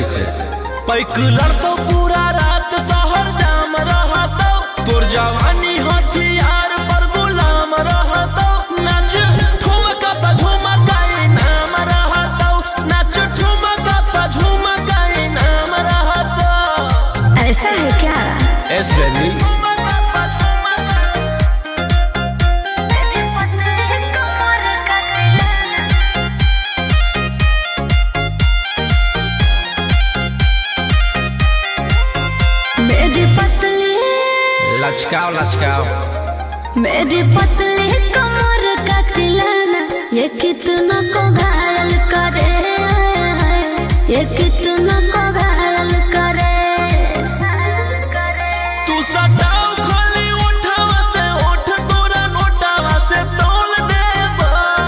कैसे पैकुलर तो पूरा रात शहर जाम रहा तो तोर जवानी हथियार पर गुलाम रहा तो नाच ठुमका पे झुमकाई नाम रहा तो नाच ठुमका पे झुमकाई नाम रहा तो। ऐसा है क्या? एस बेबी लचकाओ लचकाओ मेरी पतली कमर का तिलाना ये कितना को घायल करे, ये कितना को घायल करे। तू सताओ खाली उठावा से उठ तोरा नोटावा से तोल देब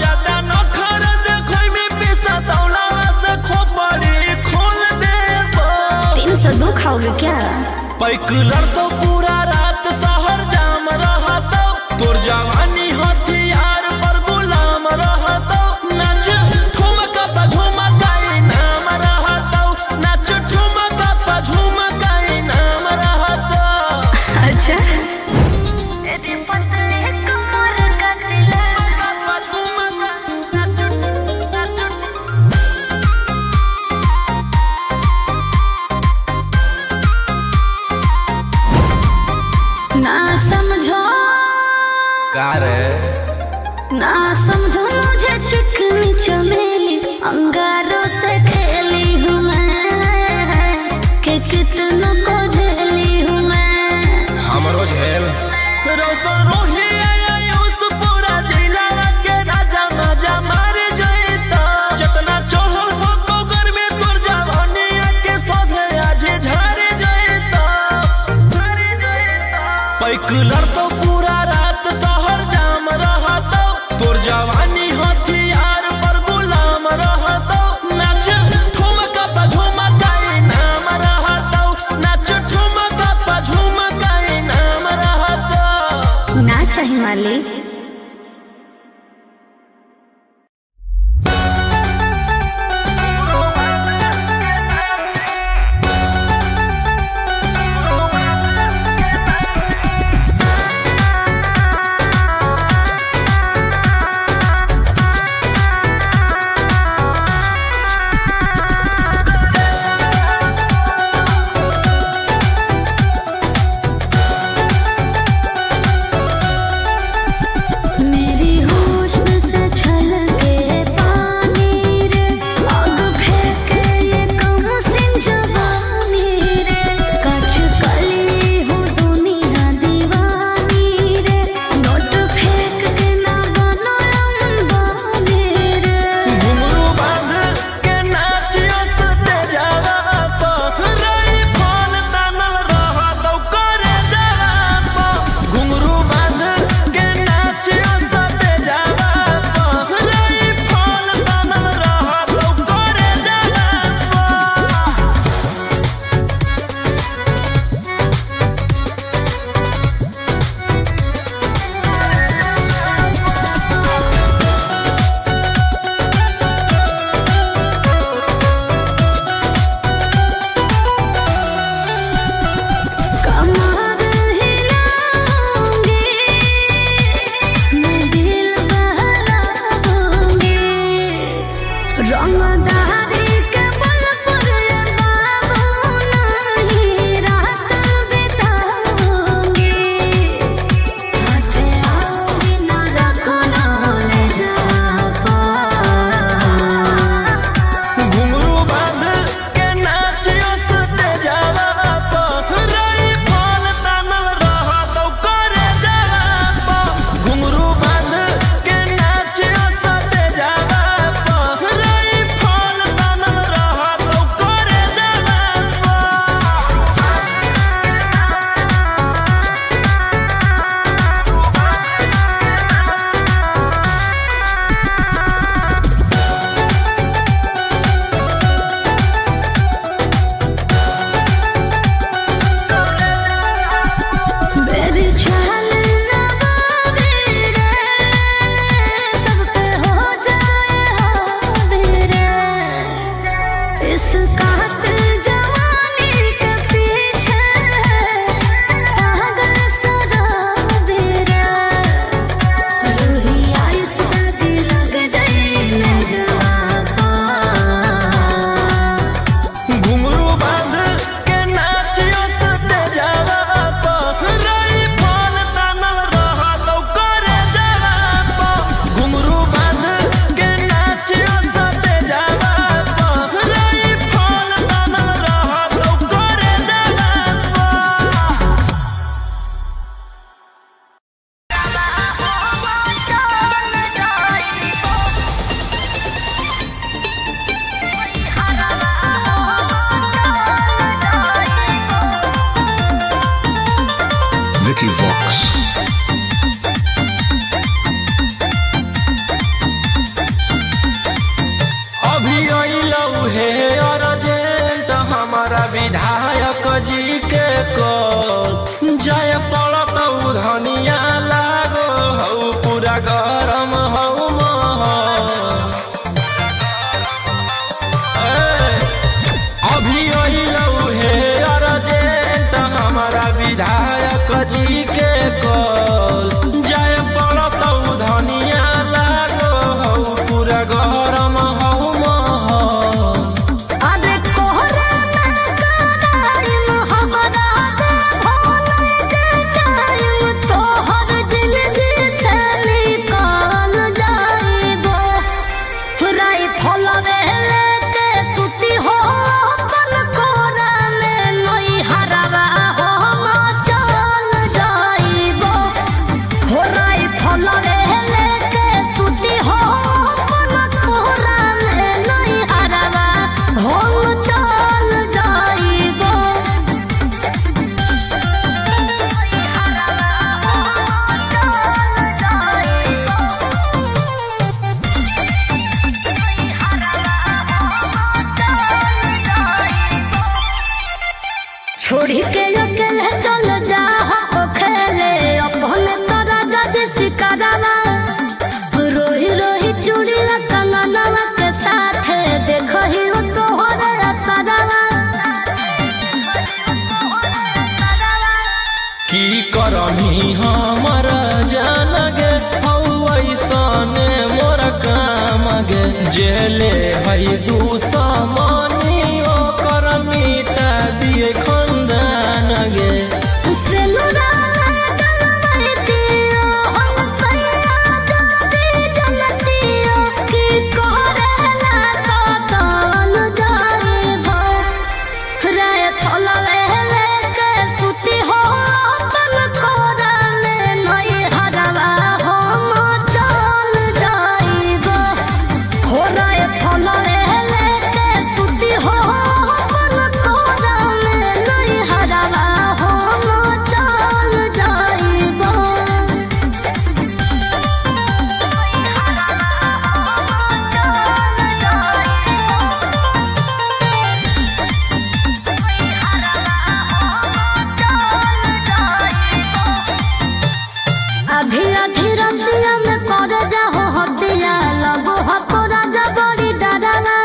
ज्यादा नखर देखै में पैसा तौलावा से खोपड़ी खोल देब। 302 खाओगे क्या? पैकुलर तो पूरा रात शहर जाम रहा तो तोर जवानी हथियार पर गुलाम रहा तो नाच ठुमका पे झुमकाई नाम रहा तो नाच ठुमका पे झुमकाई नाम रहा तो। अच्छा ना समझो ना समझो मुझे चिकनी चमेली अंगारों से खेली हूँ मैं कि कितना को झेली हूँ मैं। हमरो झेल रोशन रोही आयुष पूरा जिला के राजा मजा मार जइता जितना चढ़ल हो कोगर में तोर जवानी के सोधे आज झाड़ जइता। पैकुलर तो पूरा रात शहर जाम रहा तो तोर जवानी हथियार पर गुलाम रहा तो नाच ठुमका पे झुमकाई नाम रहा तो नाच ठुमका पे झुमकाई नाम रहा तो। ना चाहिए मालिक। Ricky Vox. अभी अइलौ हे अर्जेंट हमारा विधायक जी के कॉल जय पड़तौ धनिया लागो हौ पूरा गरम हौ महल। अभी अइलौ हे अर्जेंट हमारा विधायक जी के कॉल जय पड़तौ धनिया लागो हौ पूरा गरम हौ महल। अरे कोहरा में कायम हमरा दे भोले जे टाइम तोहर जिंदगी से निकाल जाइबो। राई फलवे लेके सुती हो अपन कोरा में नई हरवा हो चल जाइबो। हो राई फलवे लेके सुती हो अपन कोरा में नई हरवा हो चल जाइबो। छोड़ी के अकेले चल जा हो खेले अपने तोरा जज सिकरवा। रोही रोही चूड़ी कंगनवा के साथ देखो ही तोहरे असरवा। की करनी हमर जान गे हौ ऐसने मोर काम गे जेले है दुश्मनी ओकर मिटा दिए खंदान गे। सिनुरा गलवै दियो हम सैया जाती जनतियो की करेला कतल जाइबो। राय फलवे लेके सुती हो अपन कोरा में नई हरवा हम चल जाइबो। हो राय फलवे लेके सुती हो अपन कोरा में नई हरवा हम चल जाइबो। अभी अभी रतिया में कर जाहो हतिया लगो हो तोरा जबरी डरवा।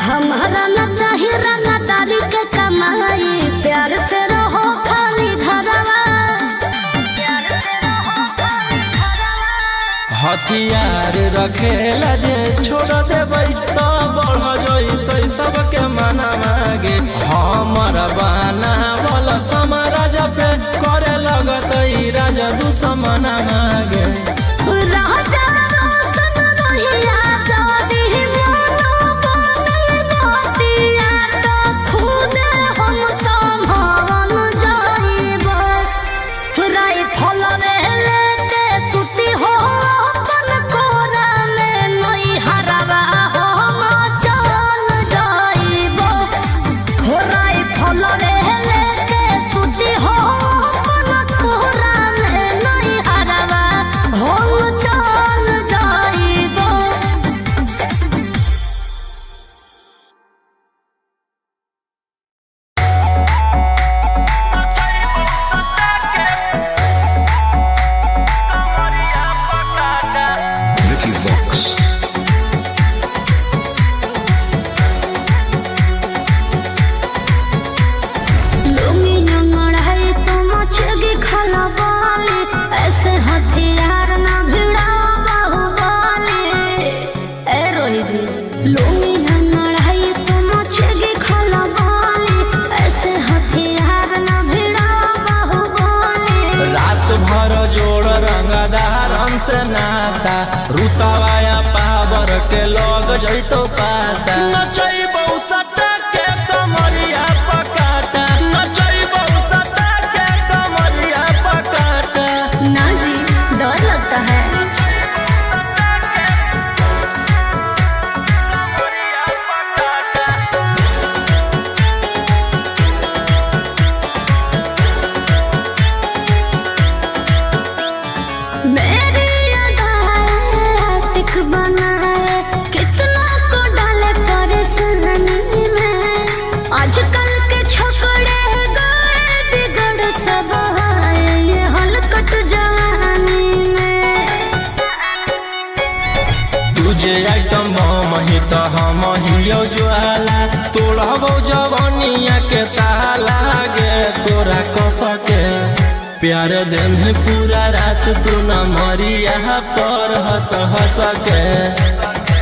हमारा न चाही रंगा तारी के कमाई प्यार से रहो खाली घरवा। हथियार रखेला जे छोड़ देबै त बढ़ जइतै सबके मना मागे। हमर बनावल समाराज पे करे लगतै राजा दुश्मन मागे। राजा रोशन रोहिया जादी मोनो बने बतिया तो खुदे हम संभाल जाइबो। राई फलवे लेके सुती हो अपन कोरा में नई हरवा हम चल जाइबो। हो राई फलवे लेके सुती हो अपन कोरा में नई हरवा हम चल जाइबो। Ricky Vox. लुंगी नंगड़ाई तो मचेगी खलबाली। ऐसे हथियार ना भिड़ाओ बाहुबली। ए रोही जी लुंगी नंगड़ाई तो मचेगी खलबाली। ऐसे हथियार ना भिड़ाओ बाहुबली। रात भर जोड़ रंगदारन से नाता रुतवाया पावर के लग जइतो पाता। नचैबौ सटा के कमरिया पकाटा नचैबौ सटा के कमरिया पकाटा। ना जी डर लगता है। ही तो हम हियो ज्वाला तोड़बो जवनिया के ताला गे तोरा कस के प्यार दिन पूरा रात तू न मरिया पर हंस हंस के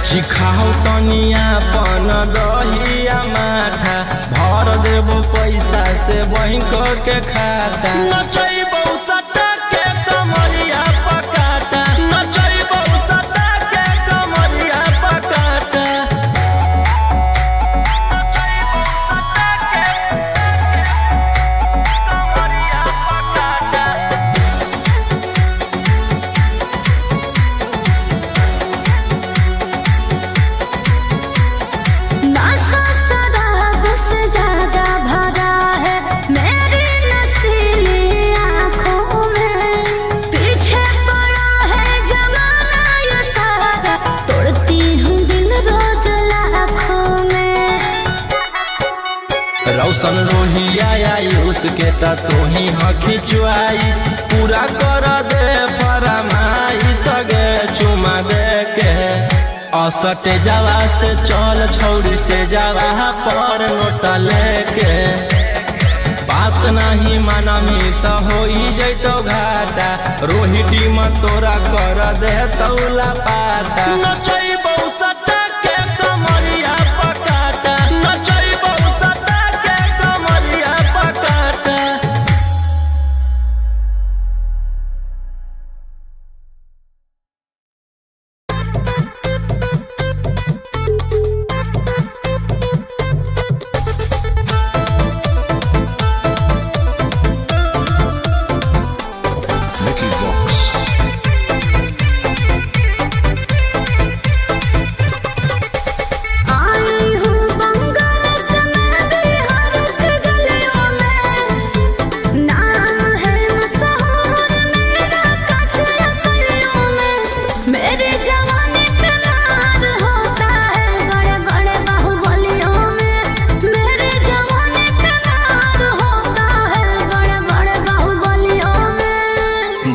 चिखाओ तनिया पन दहिया माथा भर देबो पैसा से बैंक के खाता नचैबो सटा के कमरिया पकाटा नचैबो सटा के कमरिया पकाटा रौशन रोहिया आयुष के ता तोही हकी च्वाइस पूरा कर दे फरमाइश गे चुमा दे के असटे जावा से चल छौड़ी से जावा पर नोट लेके बात नहीं मानमी तो हो जैतो घाटा रोहिटी में तोरा कर दे तौला पाता नचैबो सटा के कमरिया पकाटा नचैबो सटा के कमरिया पकाटा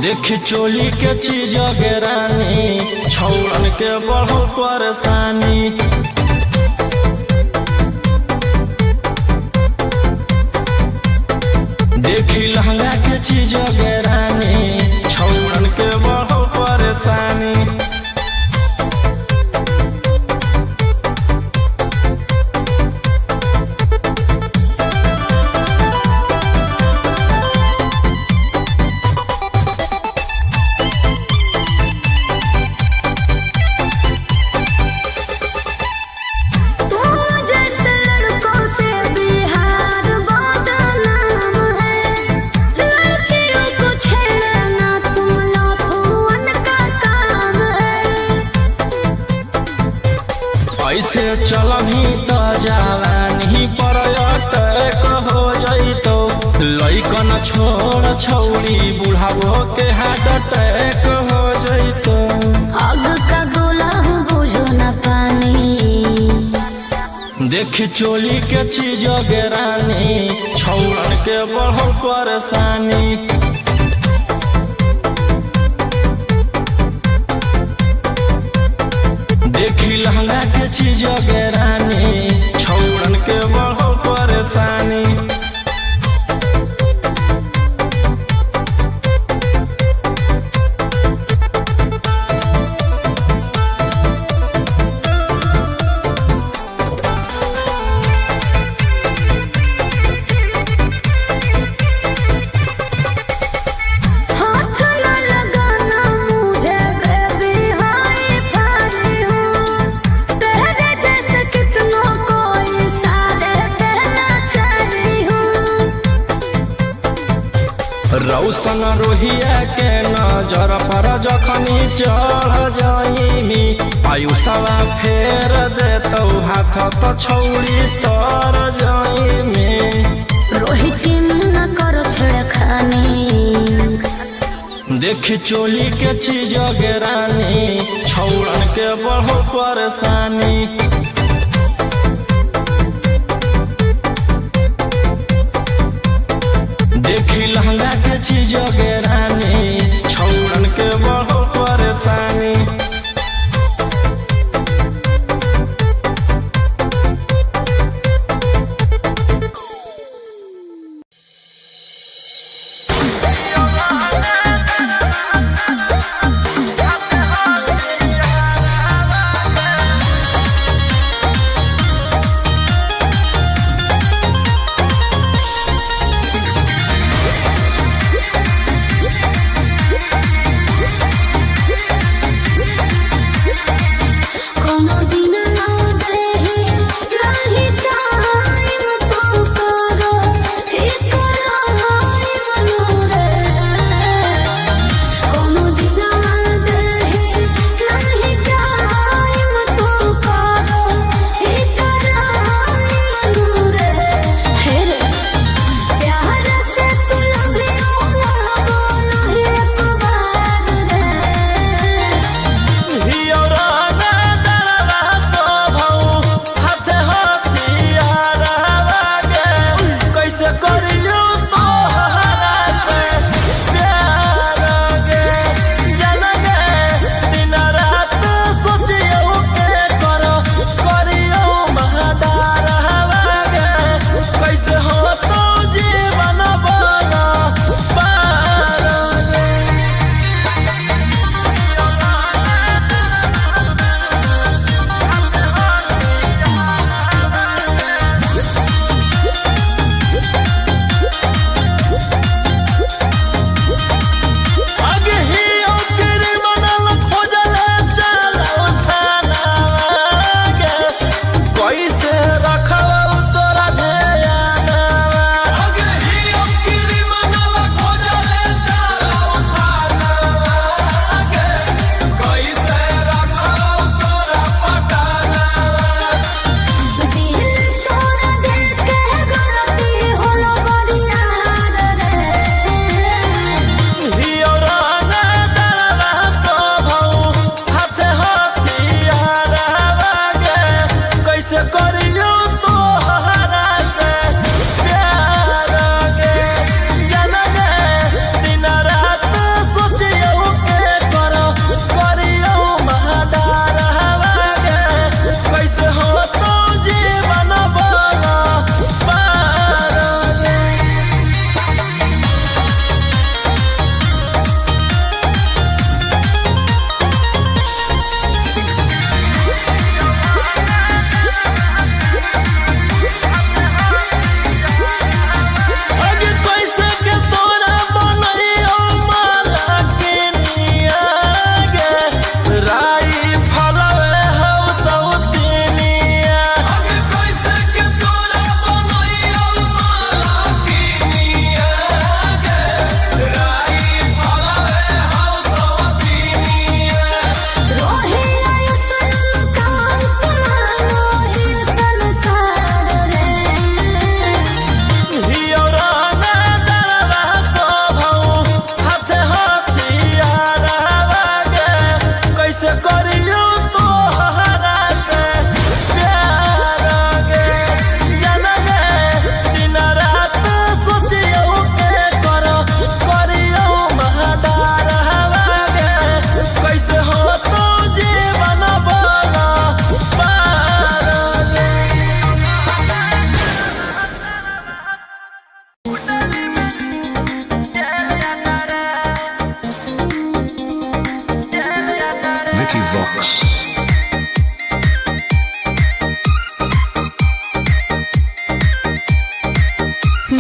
देखी चोली के चीज गे रानी छौड़न के बढ़ो परेशानी देखी लहंगा के चीज गे रानी छौड़न के बढ़ो परेशानी ऐसे चलही तो जवानी पर अटैक हो जइतो लइकन छोड़ छौड़ी बुढ़ावो के हार्ट अटैक हो जइतो आग का गोला बुझो न पानी देखी चोली के चीज गे रानी छौड़न के बढ़ो परेशानी देखी लहंगा के चीज गे रानी छौड़न के बढ़ो परेशानी रौशन रोहिया के नजर पर जखनी चढ़ जाइमी आयुषवा फेर देतौ हाथ तो छौड़ी तर जाइमी रोहिटी न करो छेड़खानी देखी चोली के चीज गे रानी छौड़न के बढ़ो परेशानी देखी लहंगा के चीज गे रानी छौड़न के बढ़ो परेशानी बॉक्स।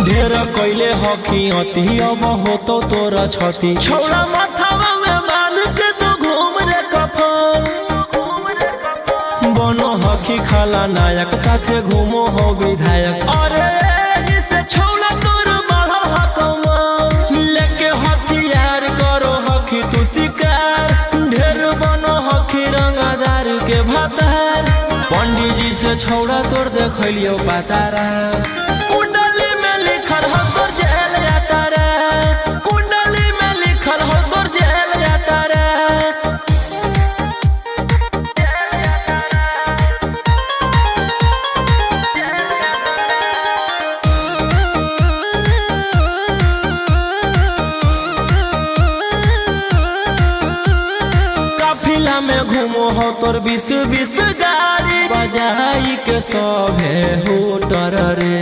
ढेर कैले हकी अति अब हो तो तोरा छती छौड़ा माथावा में बांध के तो घूम रे कफन बनो हकी खाला नायक साथे घूमो हो विधायक। अरे इसे छौड़ा तोर बढ़ल हकमा लेके हथियार करो हकी तू शिकार ढेर बनो हकी रंगादार के भातार पंडित जी से छौड़ा तोर देखलियो पातारा कुंडली में लिखल हो तोर जेल जाता रे कुंडली में लिखल हो तोर जेल जाता रे। काफिला में घूमो हो तोर 20-20 गाड़ी बजाई के सभे होटर रे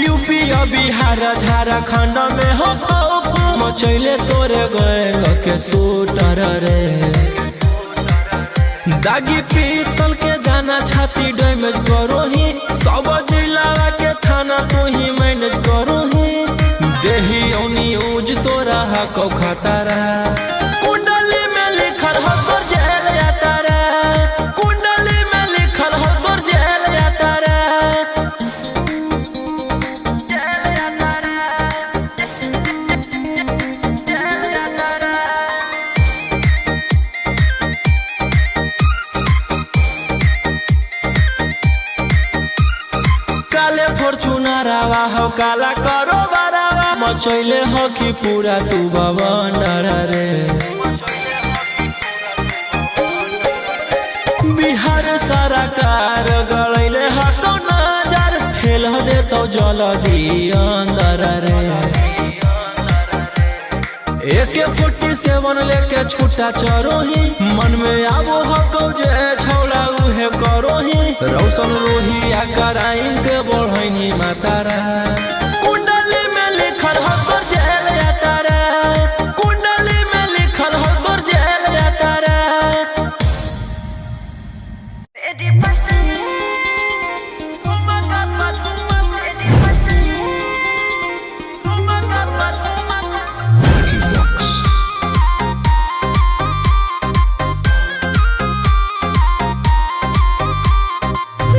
यूपी बिहार झारखंड में हो खौफ मचैले तोरे गैंग के शूटर रे दागी पीतल के दाना छाती डैमेज करो ही सब जिला के थाना तो ही मैनेज करो ही देही औनी ऊज तोरा हको खतरा कुंडली में लिखल हो तोर जेल जाता रे कुंडली में लिखल हो तोर जेल जाता रे। काले फॉर्च्यूनरवा हो काला करो मचैले हो कि पूरा तू बवंडर रे बिहार सरकार गलैले हको नजर फेल दे तो जल्दी अंदर रे AK-47 लेके छूटा चरो ही मन में आबो हको जे छौड़ा उहे करो ही रौशन रोही आ कराइन के बढ़ैनी मातारा कुंडली में लिखल हो तोर जेल जाता रे कुंडली में लिखल हो तोर जेल जाता रे।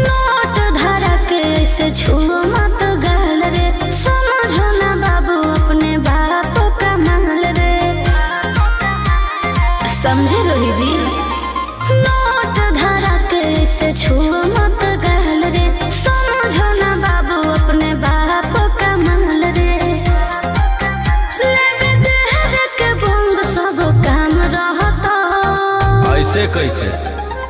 नोट धरा के से छुओ मत गाल रे समझो ना बाबू अपने बाप का माल रे समझे रोही जी नोट धरा के से छुओ मत गाल रे समझो ना बाबू अपने बाप का माल रे लगे देहर के बंद सब काम रहता ऐसे कैसे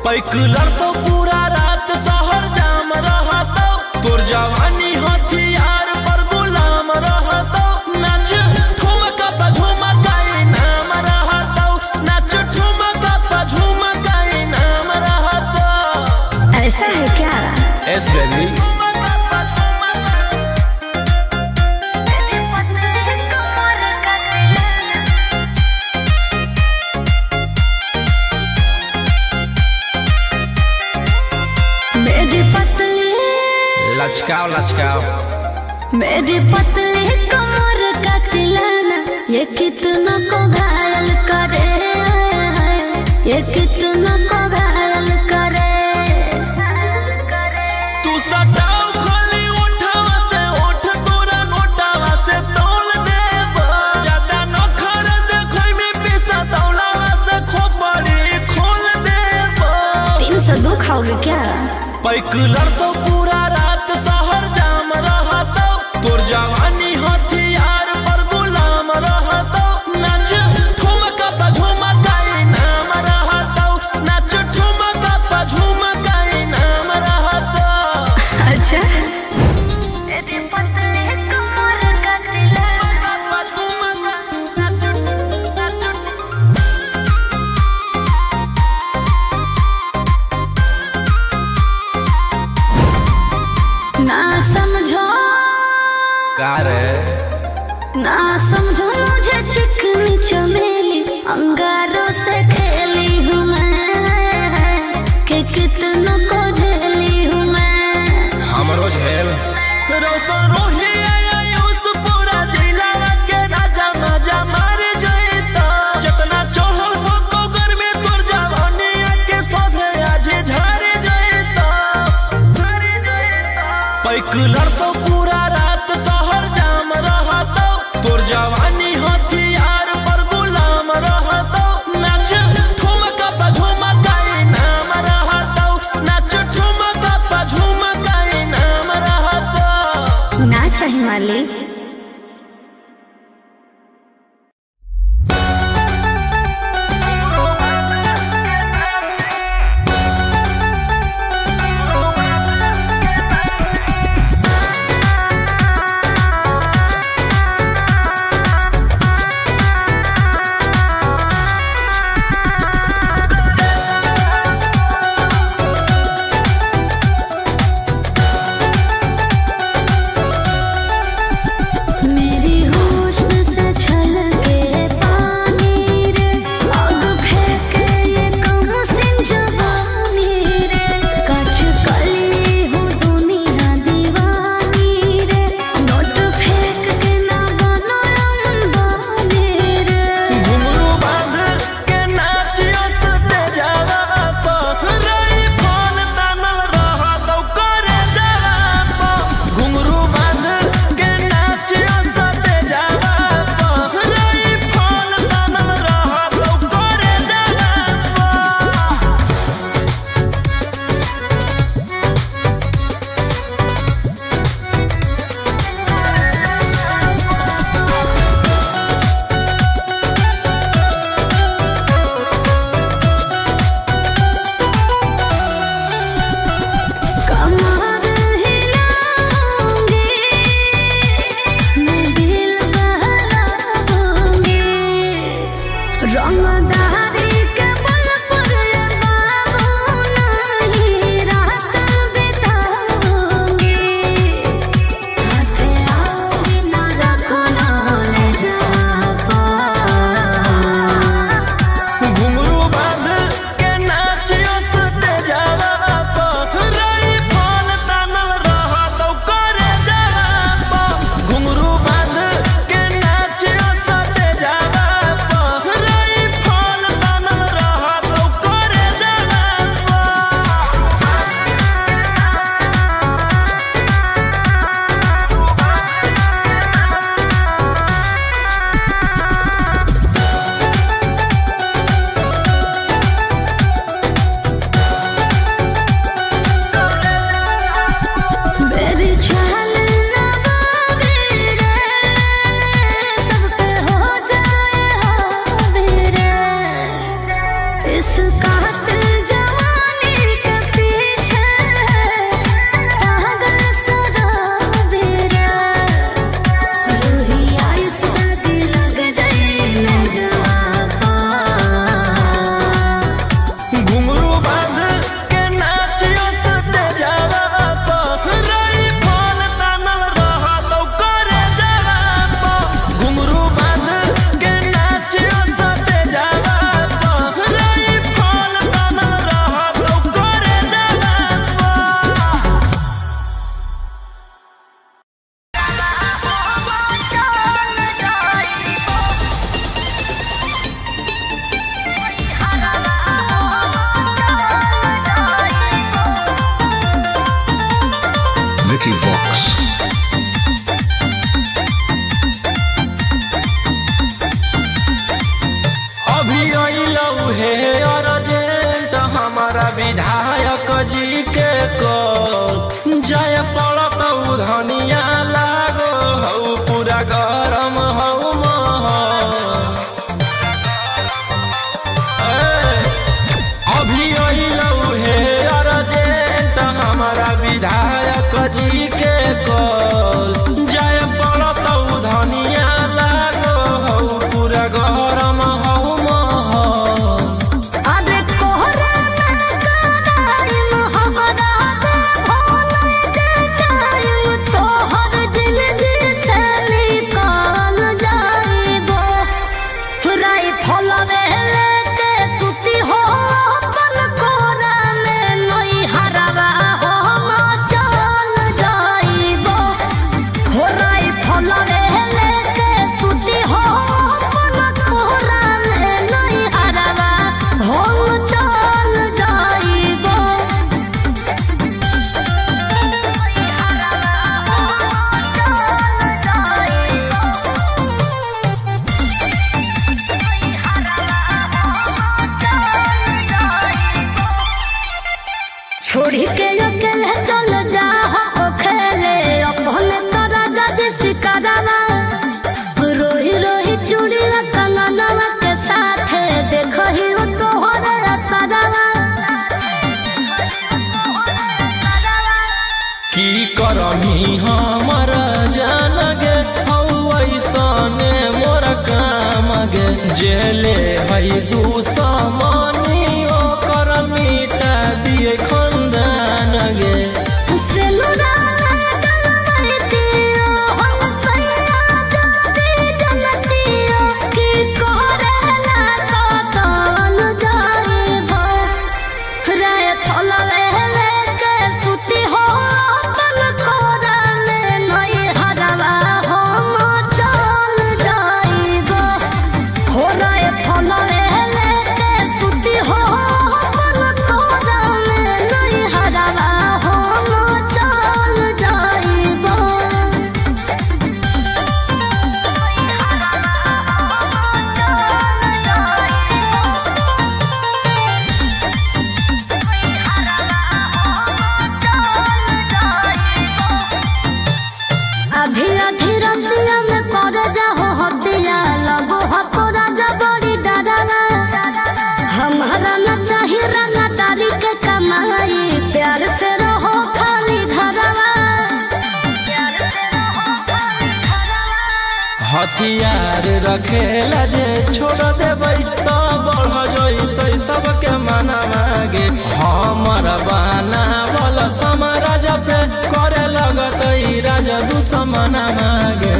पैकुलर तो पूरा रात शहर जाम रहता तोर जवानी हथियार पर गुलाम रहता नाच ठुमका पे झुमकाई नाम रहता नाच ठुमका पे झुमकाई नाम रहता। ऐसा है क्या एस बेबी। मेरी पतली लचकाओ लचकाओ मेरी पतली कमर का तिलाना ये कितना को घायल करे ये कितना को घायल करे तू सताओ खाली उठावा से उठ तोरा नोटावा से तोल देब ज्यादा नखर देखै में पैसा दौलावा से खोपड़ी खोल देब 302 खाओगे क्या पैकुलर तो पूरा रात शहर जाम रहता तोर जवानी हथियार पर गुलाम रहता नाच ठुमका पे झुमकाई नाम रहता नाच ठुमका पे झुमकाई नाम रहता। अच्छा मेरी पतली कमर का ना समझो का रे ना समझो मुझे चिकनी चमेली अंगारों से खेली हूँ मैं कि कितनों को झेली हूँ मैं। हमरो झेल रोसो रोही आयुष पूरा जिला के राजा माजा मार जइता जितना चढ़ल हो तो घर में तोर जवानी के सोधे आज झर जइता पैक लड़तो पूरा रात शहर जाम रहतो तोर जवानी हथियार पर गुलाम रहतो नाच ठुमका पे झुमकाई नाम रहतो नाच ठुमका पे झुमकाई नाम रहतो। ना चाहिए मालिक। हमर जान गे ऐसने मोर काम गे जेले है दुश्मनी ओकर मिटा दिए खंदान गे हथियार रखेला जे छोड़ देबै तो बढ़ जइतै सबके मना मागे हमर बना बल समाराज पे करे लगतै राजा दुश्मन मागे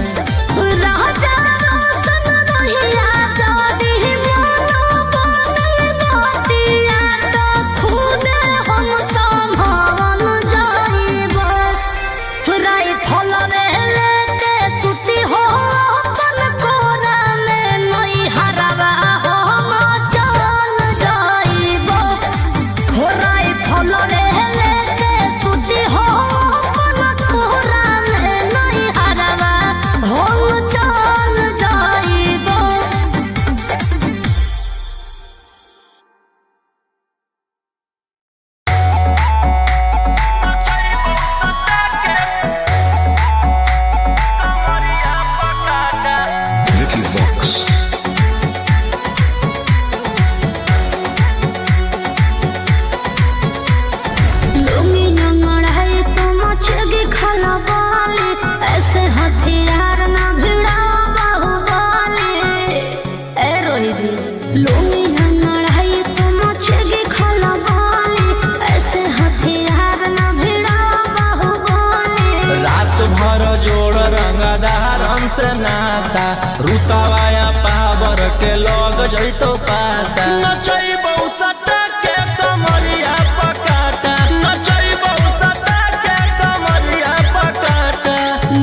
से नाता रुतवाया पावर के लग जइतो पाता नचैबौ सटा के कमरिया पकाटा नचैबौ सटा के कमरिया पकाटा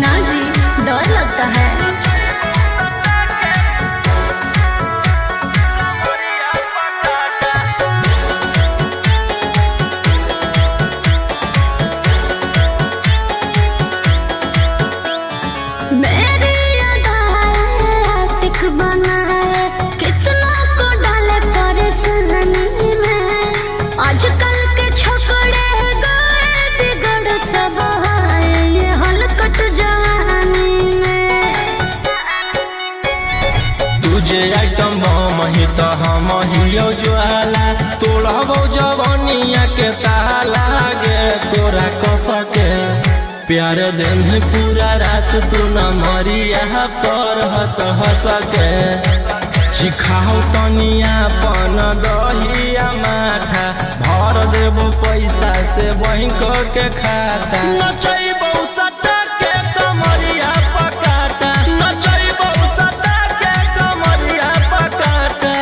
ना जी डर लगता है आइटम मही तो हम हियो ज्वाला तोड़बो जवनिया के ताला गे तोरा कस के प्यार दिन पूरा रात तू न मरिया पर हंस हंस के चिखाओ तनिया पन दहिया माथा भर देबो पैसा से बैंक के खाता नचैबो सटा के कमरिया पकाटा नचैबो सटा के कमरिया पकाटा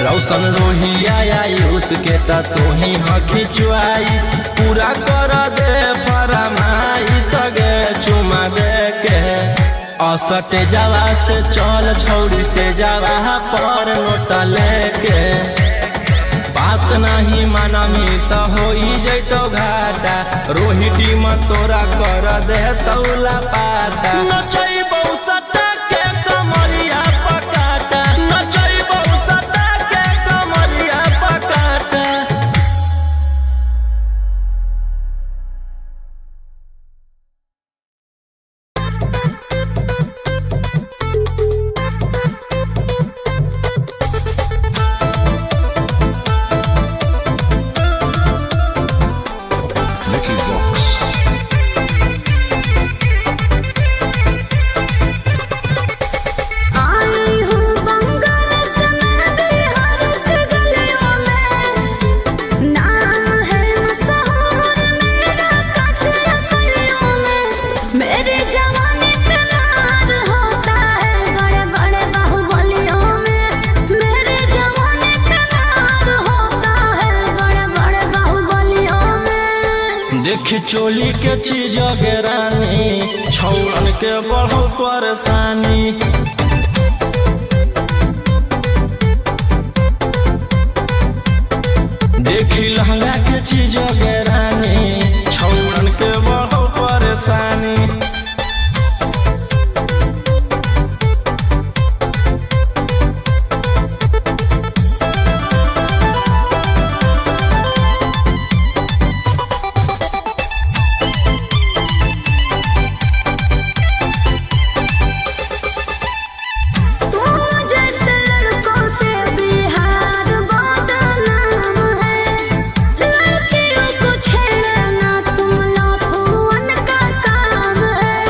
रौशन रोहिया आयुष के ता तोही हखी चुआइस पूरा कर दे फरमाइश गे चुमा दे के असटे जावा से चल छौड़ी से जावा पर नोट लेके बात बात नहीं मानमी त होई जैतो घाटा रोहिटी में तोरा कर दे तौला पाता नचैबौ सटा के कमरिया पकाटा नचैबौ सटा के कमरिया पकाटा। आई हूँ बंगाल से मैं बिहार के गलियों में, नाम है मशहूर मेरा कचरा गलियों में। मेरी जवानी पे नार होता है बड़े बड़े बाहुबलियों में, मेरी जवानी पे नार होता है बड़े बड़े बाहुबलियों में। देखी चोली के चीज रानी छौड़न के बढ़ो परेशानी देखी लहंगा के चीज रानी छौड़न के बढ़ो परेशानी। जैसे लड़कों से बिहार बदनाम है, लड़कियों को छेड़ना तुम लफुअन का काम है।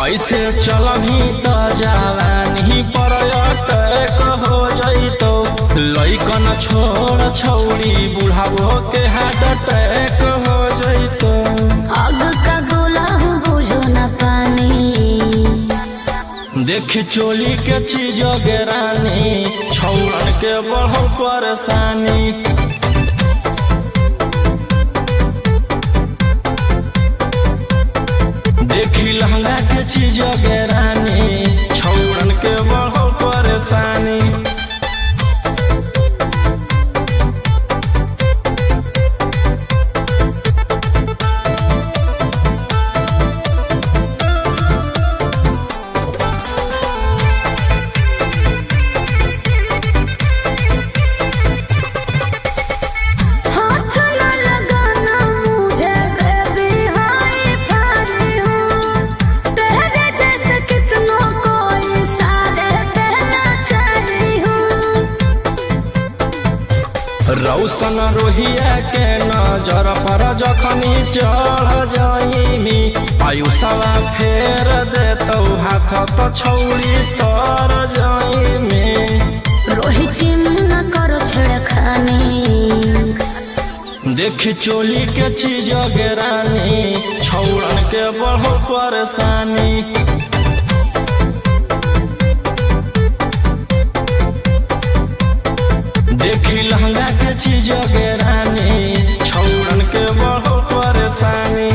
ऐसे चलही त जवानी पर अटैक हो जइतो लइकन छोड़ छौड़ी बुढ़ावो के हार्ट अटैक हो जइतो। आग का गोला हूँ बुझो न पानी, देखी चोली के चीज रानी छौड़न के बढ़ो परेशानी देखी लहंगा के चीज रानी छौड़न के बढ़ो परेशानी। हाथ न लगाना मुझे बेबी हाई फाई हूँ, तेरे जैसे कितनों को इशारे कहना चाही हूँ। रौशन रोहिया के नजर पर जखनी चढ़ जाइमी आयुषवा फेर देतौ हाथ तो छौड़ी तर जाइमी। रोहित न करो छेड़खानी, देखी चोली के चीज रानी छौड़न के बढ़ो परेशानी देखी लहंगा के चीज रानी छौड़न के बढ़ो परेशानी।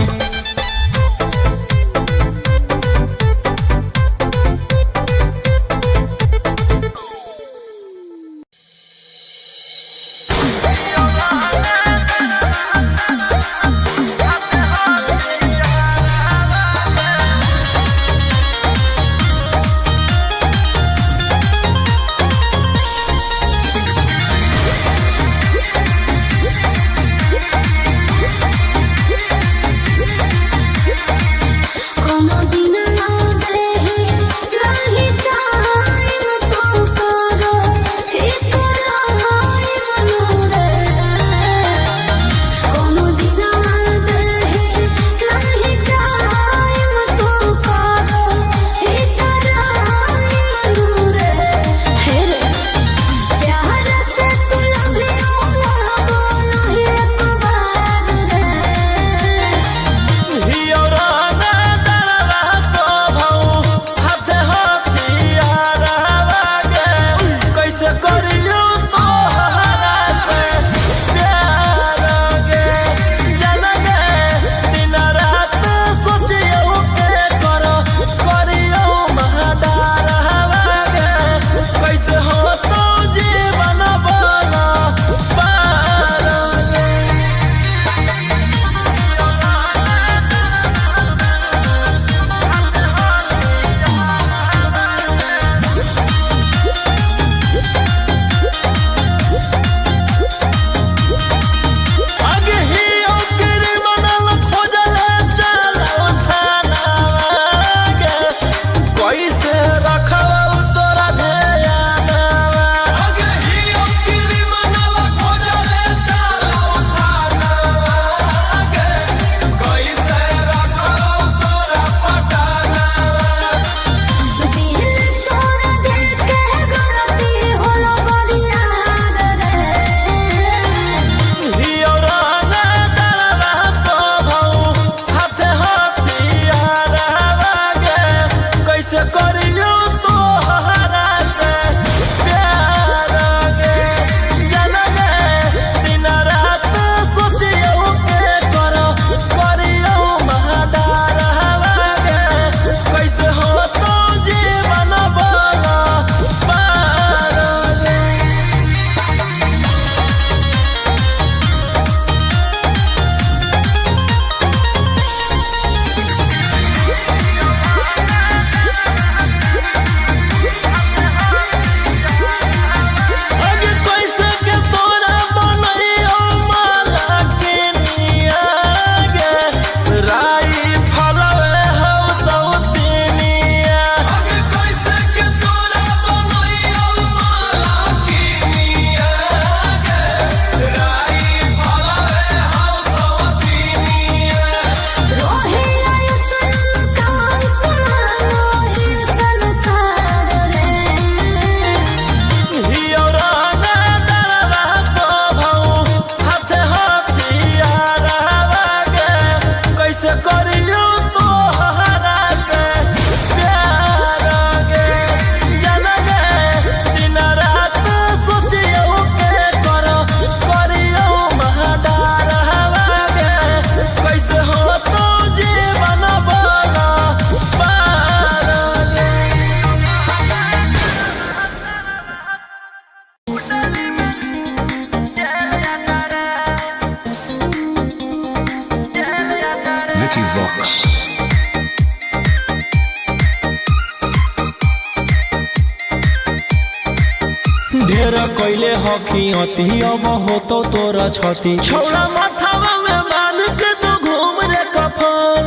ढेर कैले हकी अति अब होतो तोरा छती छौड़ा माथावा में मान के तू घूम रे कफन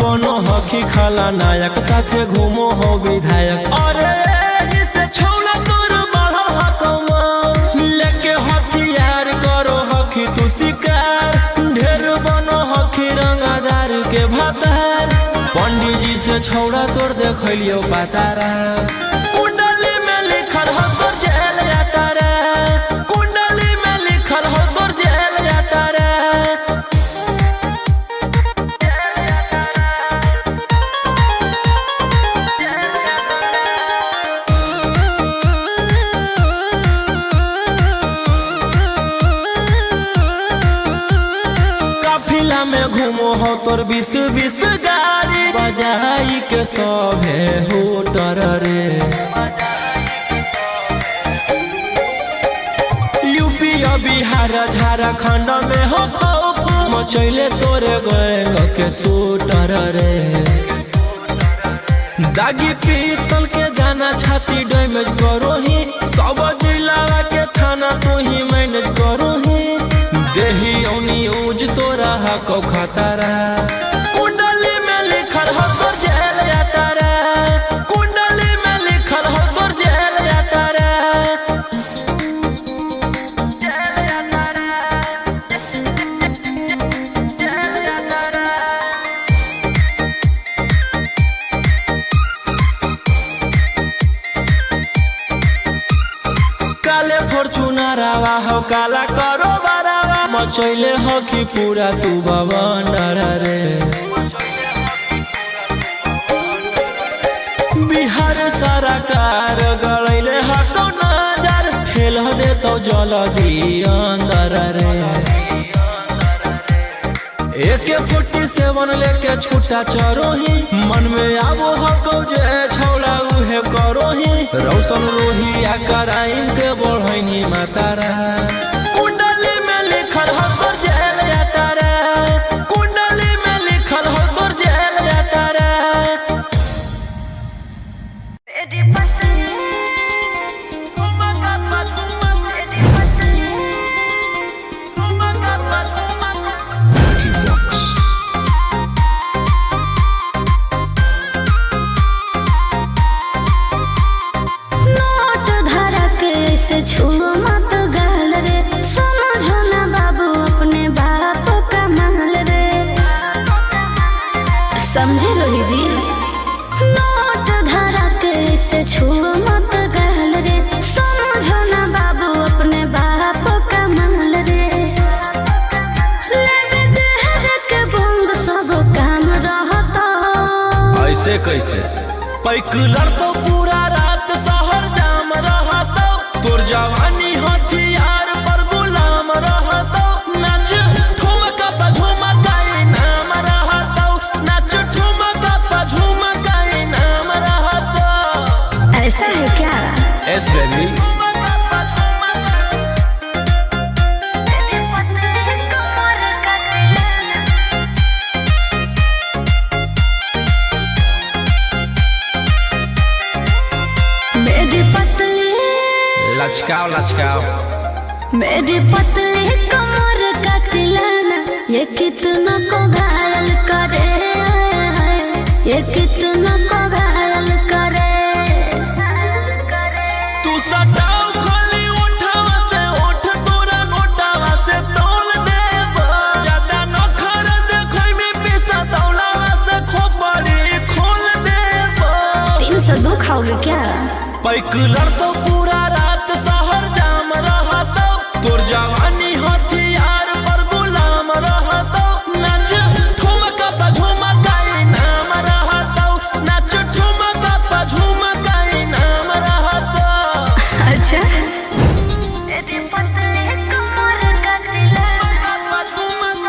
बनो हकी खाला नायक साथे घूमो हो विधायक अरे इसे छौड़ा तोर बढ़ा हकमा लेके हथियार करो हकी तू शिकार ढेर बनो हकी रंगादार के भातार पंडित जी से छौड़ा तोर देखलियो पातारा में घूमो हो तोर 20 गाड़ी बजाई के सभे होटर रे यूपी बिहार झारखंड में हो खौफ मचैले तोरे गैंग के शूटर रे दागी पीतल के दाना छाती डैमेज करो ही सब जिला के थाना तू ही मैनेज करो ही देही औनी ऊज तोरा हको खतरा कुंडली में लिखल हो तोर जेल यात्रा कुंडली में लिखल हो तोर जेल यात्रा काले फॉर्च्यूनर आवा हो काला करो मचैले हो कि पूरा तू बवंडर रे बिहार सरकार गड़ैले हको नजर फेल दे तो जल्दी अंदर रे AK-47 लेके छूटा चरोही मन में आबो हको जे छौड़ा उहे करोही रौशन रोहिया कराइन के बढ़ैनी मातारा समझे रोही जी नोट धरा के से छुओ मत गहल रे समझो ना बाबू अपने बाप का महल रे लेवे देहर के बंग सब काम रहता ऐसे कैसे पैक लड़तो पूरा रात शहर जाम रहता तोर जवानी हथियार पर गुलाम रहता नाच ठुमका पे झुमकाई नाम रहता नाच ठुमका पे झुमकाई नाम रहता ऐसा है क्या यस बेबी लचकाओ लचकाओ मेरी पतली कमर का तिलाना ये कितना को घायल करे ये कितना को घायल करे तू सटाओ खाली उठावा से उठ तोरा नोटावा से तोल देब ज्यादा नखर देखै में पैसा दौलावा से खोपड़ी खोल देब 302 खाओगे क्या पैक लड़तो पूरा रात शहर जाम रहता तोर जवानी हथियार पर गुलाम रहता नाच ठुमका पे झुमकाई नाम रहता नाच ठुमका पे झुमकाई नाम रहता अच्छा मेरी पतली कमर का तिलाना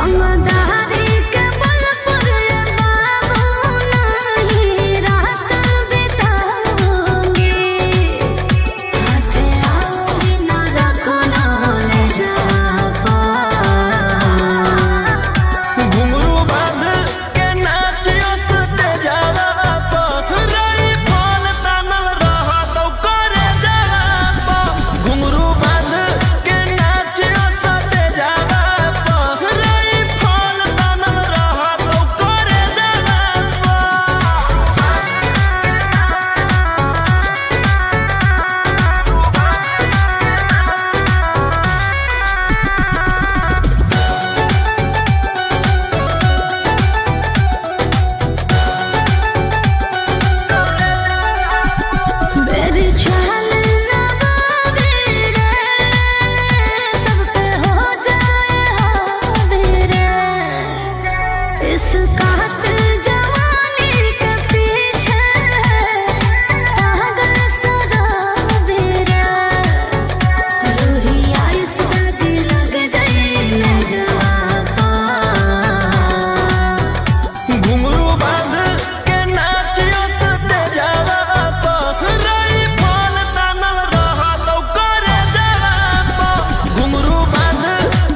रंगदारी के बल पर ये बाबू नहीं रात बिताऊंगी। हाथे आओगी ना रखो ना ले जापा। घुंघरू बांध के नाचियो सते जावा तो रही फल तानल रहा तो करे जावा तो। घुंघरू बांध के नाचियो सते जावा तो रही फल तानल रहा तो करे जावा तो। मेरी चाल ना बाबी रे, सब पे हो जाए हावी रे। इस कातिल जवानी के पीछे पागल शराबी रे। रूही आयुष दादी लग जाए न जापा। घुंघरू बांध के नाचियो सते जावा तो रही फल तानल रहा तो करे जावा तो। घुंघरू बांध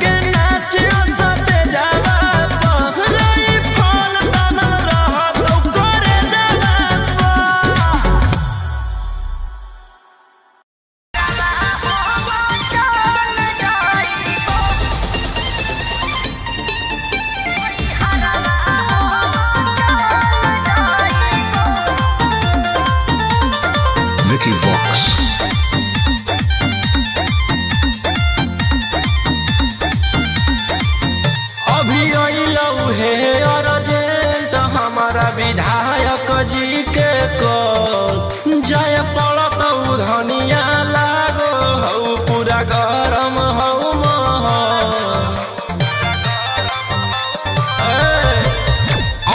के नाचियो सते जावा तो रही फल तानल रहा तो करे जावा तो। Vicky Vox. अभी अइलौ हे अर्जेंट हमारा विधायक जी के कॉल। जय पड़त धनिया लागो हौ पूरा गरम हौ महल।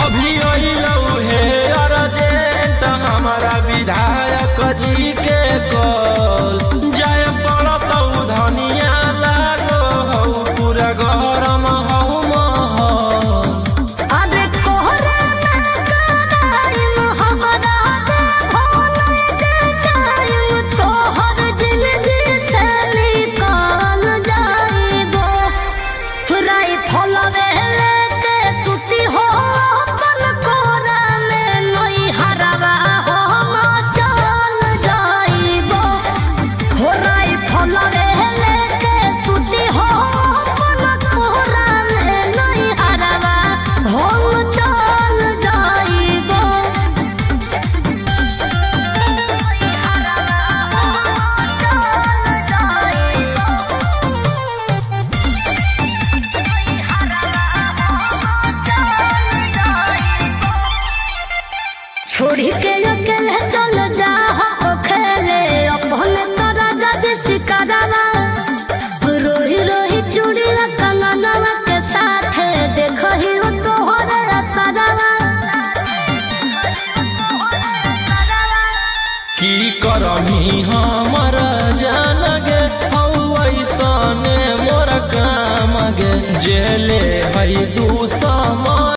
अभी अइलौ हे अर्जेंट हमारा विधायक जी के कॉल। जय पड़त धनिया लागो हौ पूरा गरम हौ महल। अरे कोहरा ना कराइम हमरा दे भोले जे टाइम तोहर जिंदगी से निकाल जाइबो। राई फलवे लेके सुती हो अपन कोरा में नई हरवा हो चल जाइबो। हो राई फलवे लेके सुती हो अपन कोरा में नई हरवा हो चल जाइबो। छोड़ी के अकेले चल जा हो खेले अपन तारा जज सिकरवा। रोही रोही चूड़िया कंगनवा के साथ देखही हो तोहरे असरवा। की करमी हमर जान गे हौ ऐसने मोर काम गे। जेले हई 2